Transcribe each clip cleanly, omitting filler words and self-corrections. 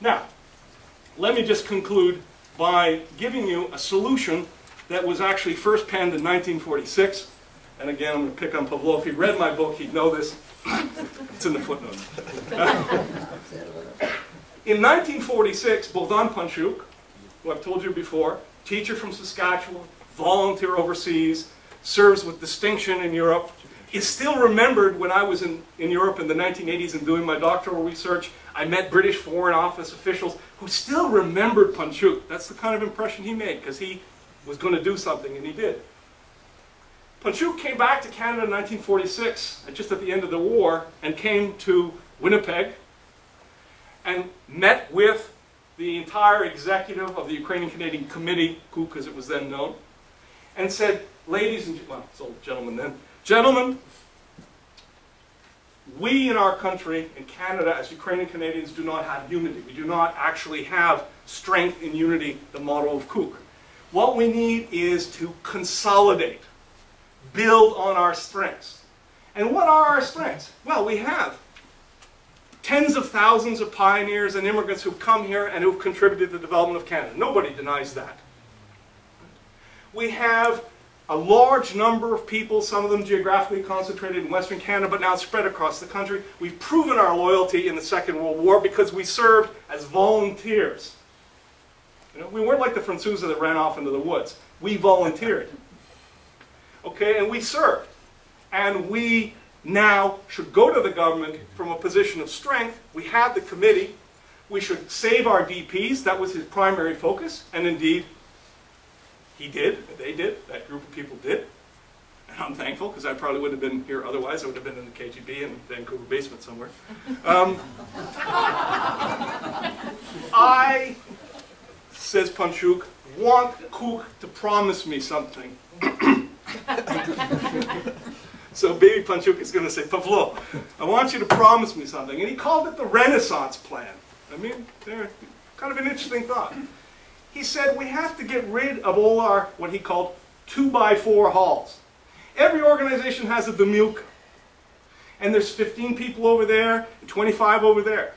Now, let me just conclude by giving you a solution that was actually first penned in 1946. And again, I'm going to pick on Pavlov. If he read my book, he'd know this. It's in the footnotes. In 1946, Hetmanczuk, who I've told you before, teacher from Saskatchewan, volunteer overseas, serves with distinction in Europe, is still remembered. When I was in Europe in the 1980s and doing my doctoral research, I met British Foreign Office officials who still remembered Hetmanczuk. That's the kind of impression he made, because he was going to do something, and he did. Hetmanczuk came back to Canada in 1946, just at the end of the war, and came to Winnipeg and met with the entire executive of the Ukrainian-Canadian Committee, KUK as it was then known, and said, ladies and, well, it's old gentlemen then, gentlemen, we in our country, in Canada, as Ukrainian Canadians, do not have unity. We do not actually have strength in unity, the motto of KUK. What we need is to consolidate, build on our strengths. And what are our strengths? Well, we have tens of thousands of pioneers and immigrants who've come here and who've contributed to the development of Canada. Nobody denies that. We have a large number of people, some of them geographically concentrated in Western Canada, but now spread across the country. We've proven our loyalty in the Second World War because we served as volunteers. You know, we weren't like the Franzose that ran off into the woods. We volunteered. Okay, and we served. And we now should go to the government from a position of strength. We have the committee. We should save our DPs. That was his primary focus. And indeed, he did, they did, that group of people did. And I'm thankful, because I probably would have been here otherwise. I would have been in the KGB in the Vancouver basement somewhere. I, says Hetmanczuk, want KUK to promise me something. So baby Hetmanczuk is going to say, Pavlo, I want you to promise me something. And he called it the Renaissance Plan. I mean, they're kind of an interesting thought. He said, we have to get rid of all our, what he called, 2x4 halls. Every organization has a Demilka. And there's 15 people over there, and 25 over there.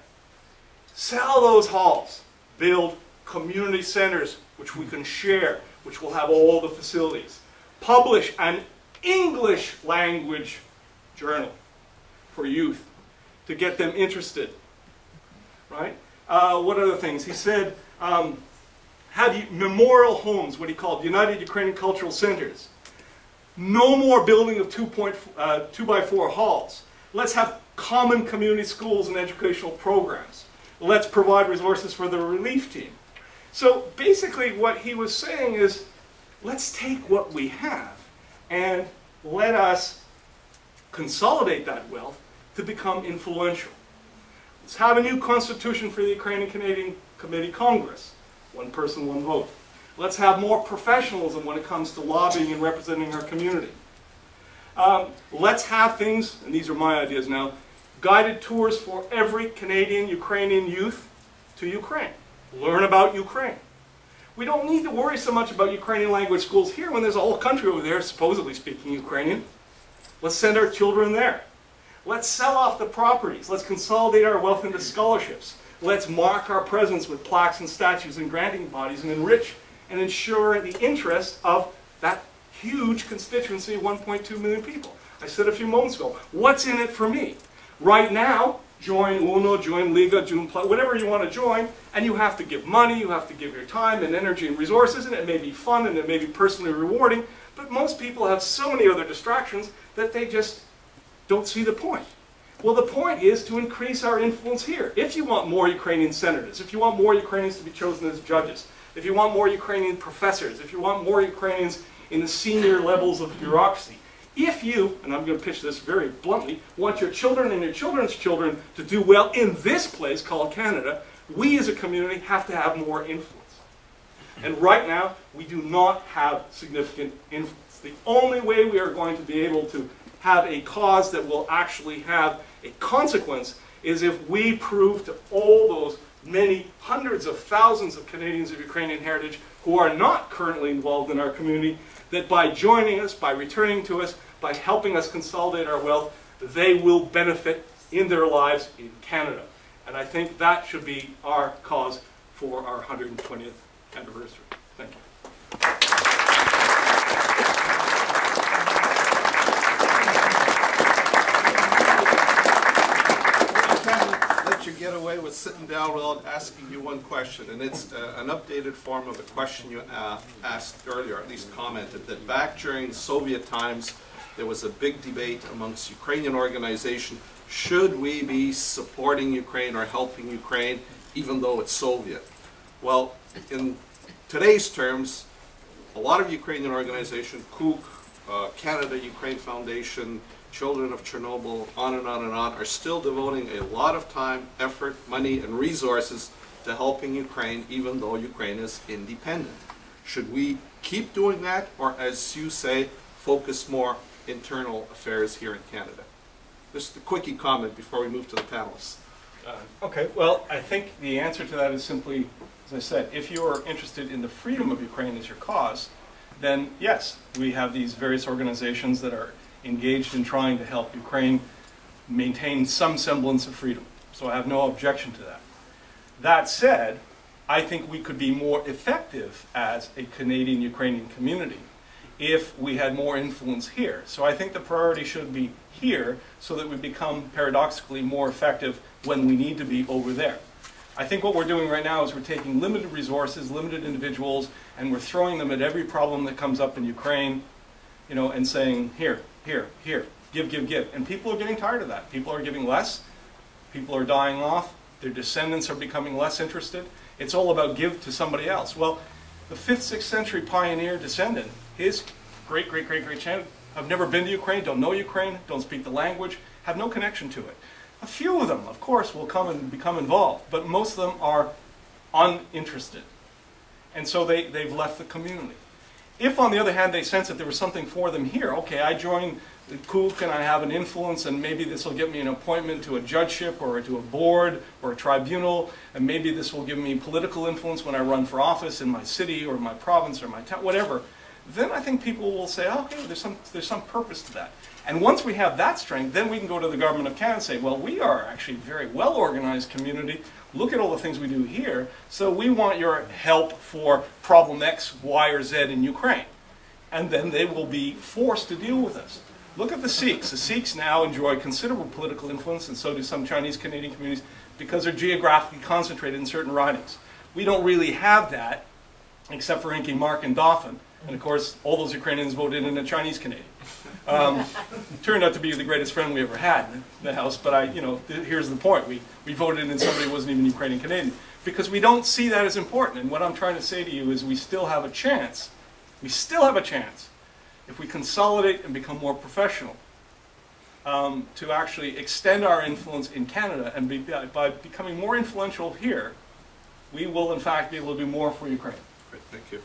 Sell those halls. Build community centers, which we can share, which will have all the facilities. Publish an English language journal for youth to get them interested. Right? What other things? He said, have memorial homes, what he called United Ukrainian Cultural Centers. No more building of 2x4 halls. Let's have common community schools and educational programs. Let's provide resources for the relief team. So basically what he was saying is, let's take what we have and let us consolidate that wealth to become influential. Let's have a new constitution for the Ukrainian Canadian Committee Congress. One person, one vote. Let's have more professionalism when it comes to lobbying and representing our community. Let's have things, and these are my ideas now, guided tours for every Canadian, Ukrainian youth to Ukraine. Learn about Ukraine. We don't need to worry so much about Ukrainian language schools here when there's a whole country over there supposedly speaking Ukrainian. Let's send our children there. Let's sell off the properties. Let's consolidate our wealth into scholarships. Let's mark our presence with plaques and statues and granting bodies and enrich and ensure the interest of that huge constituency of 1.2 million people. I said a few moments ago, what's in it for me? Right now, join UNO, join Liga, join whatever you want to join, and you have to give money, you have to give your time and energy and resources, and it may be fun and it may be personally rewarding, but most people have so many other distractions that they just don't see the point. Well, the point is to increase our influence here. If you want more Ukrainian senators, if you want more Ukrainians to be chosen as judges, if you want more Ukrainian professors, if you want more Ukrainians in the senior levels of bureaucracy, if you, and I'm going to pitch this very bluntly, want your children and your children's children to do well in this place called Canada, we as a community have to have more influence. And right now, we do not have significant influence. The only way we are going to be able to have a cause that will actually have a consequence is if we prove to all those many hundreds of thousands of Canadians of Ukrainian heritage who are not currently involved in our community that by joining us, by returning to us, by helping us consolidate our wealth, they will benefit in their lives in Canada. And I think that should be our cause for our 120th anniversary. Thank you. Let you get away with sitting down without asking you one question, and it's an updated form of a question you asked earlier, at least commented, that back during Soviet times there was a big debate amongst Ukrainian organizations, should we be supporting Ukraine or helping Ukraine even though it's Soviet? Well, in today's terms, a lot of Ukrainian organizations, KUK, Canada-Ukraine Foundation, Children of Chernobyl, on and on and on, are still devoting a lot of time, effort, money, and resources to helping Ukraine, even though Ukraine is independent. Should we keep doing that, or, as you say, focus more internal affairs here in Canada? Just a quickie comment before we move to the panelists. Okay, well, I think the answer to that is simply, as I said, if you are interested in the freedom of Ukraine as your cause, then yes, we have these various organizations that are engaged in trying to help Ukraine maintain some semblance of freedom. So I have no objection to that. That said, I think we could be more effective as a Canadian-Ukrainian community if we had more influence here. So I think the priority should be here so that we become paradoxically more effective when we need to be over there. I think what we're doing right now is we're taking limited resources, limited individuals, and we're throwing them at every problem that comes up in Ukraine, you know, and saying, here, here, here, give, give, give. And people are getting tired of that. People are giving less. People are dying off. Their descendants are becoming less interested. It's all about give to somebody else. Well, the 5th, 6th century pioneer descendant, his great-great-great-great-grandchild, have never been to Ukraine, don't know Ukraine, don't speak the language, have no connection to it. A few of them, of course, will come and become involved, but most of them are uninterested. And so they've left the community. If, on the other hand, they sense that there was something for them here, okay, I join the KUK and I have an influence, and maybe this will get me an appointment to a judgeship or to a board or a tribunal, and maybe this will give me political influence when I run for office in my city or my province or my town, whatever, then I think people will say, oh, okay, there's some purpose to that. And once we have that strength, then we can go to the government of Canada and say, well, we are actually a very well-organized community. Look at all the things we do here. So we want your help for problem X, Y, or Z in Ukraine. And then they will be forced to deal with us. Look at the Sikhs. The Sikhs now enjoy considerable political influence, and so do some Chinese-Canadian communities, because they're geographically concentrated in certain ridings. We don't really have that, except for Inky, Mark, and Dauphin. And of course, all those Ukrainians voted in a Chinese-Canadian. Turned out to be the greatest friend we ever had in the House, but here's the point. We voted in somebody who wasn't even Ukrainian-Canadian, because we don't see that as important. And what I'm trying to say to you is we still have a chance. We still have a chance, if we consolidate and become more professional, to actually extend our influence in Canada. And by becoming more influential here, we will, in fact, be able to do more for Ukraine. Great, thank you.